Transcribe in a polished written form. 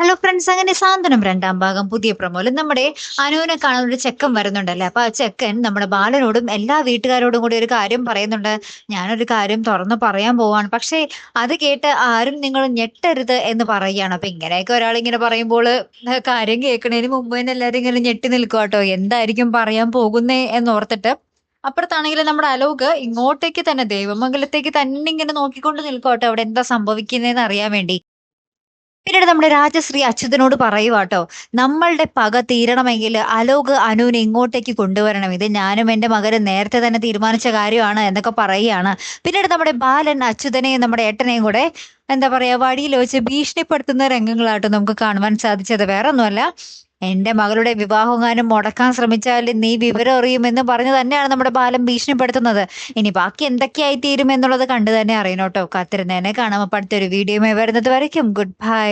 Hello friends, അങ്ങനെ സാന്ത്വനം രണ്ടാം ഭാഗം പുതിയ പ്രൊമോയിൽ നമ്മുടെ അനുവിനെ കാണാൻ ഒരു ചെക്കൻ വരുന്നുണ്ടല്ലേ. അപ്പൊ ആ ചെക്കൻ നമ്മുടെ ബാലനോടും എല്ലാ വീട്ടുകാരോടും കൂടി ഒരു കാര്യം പറയുന്നുണ്ട്. ഞാനൊരു കാര്യം തുറന്നു പറയാൻ പോവാണ്, പക്ഷേ അത് കേട്ട് ആരും നിങ്ങൾ ഞെട്ടരുത് എന്ന് പറയുകയാണ്. അപ്പൊ ഇങ്ങനെയൊക്കെ ഒരാളിങ്ങനെ പറയുമ്പോൾ കാര്യം കേൾക്കണതിന് മുമ്പ് തന്നെ എല്ലാവരും ഇങ്ങനെ ഞെട്ടി നിൽക്കുക കേട്ടോ, എന്തായിരിക്കും പറയാൻ പോകുന്നേ എന്നോർത്തിട്ട്. അപ്പുറത്താണെങ്കിൽ നമ്മുടെ അലോക് ഇങ്ങോട്ടേക്ക് തന്നെ ദൈവമംഗലത്തേക്ക് തന്നെ ഇങ്ങനെ നോക്കിക്കൊണ്ട് നിൽക്കോട്ടോ, അവിടെ എന്താ സംഭവിക്കുന്നതെന്ന് അറിയാൻ വേണ്ടി. പിന്നീട് നമ്മുടെ രാജശ്രീ അച്യുതനോട് പറയുവാട്ടോ, നമ്മളുടെ പക തീരണമെങ്കിൽ അലോക് അനുവിനെ ഇങ്ങോട്ടേക്ക് കൊണ്ടുവരണം. ഇത് ഞാനും എന്റെ മകനും നേരത്തെ തന്നെ തീരുമാനിച്ച കാര്യമാണ് എന്നൊക്കെ പറയുകയാണ്. പിന്നീട് നമ്മുടെ ബാലൻ അച്യുതനെയും നമ്മുടെ ഏട്ടനെയും കൂടെ എന്താ പറയാ വഴിയിൽ വെച്ച് ഭീഷണിപ്പെടുത്തുന്ന രംഗങ്ങളാട്ടോ നമുക്ക് കാണുവാൻ സാധിച്ചത്. വേറെ ഒന്നുമല്ല, എന്റെ മകളുടെ വിവാഹങ്ങാനും മുടക്കാൻ ശ്രമിച്ചാൽ നീ വിവരം അറിയുമെന്ന് പറഞ്ഞു തന്നെയാണ് നമ്മുടെ ബാലൻ ഭീഷണിപ്പെടുത്തുന്നത്. ഇനി ബാക്കി എന്തൊക്കെയായി തീരും എന്നുള്ളത് കണ്ടു തന്നെ അറിയണം കേട്ടോ. കാത്തിരുന്നേനെ കാണാം. അപ്പൊ അടുത്തൊരു വീഡിയോയുമായി വരുന്നത് വരയ്ക്കും ഗുഡ് ബൈ.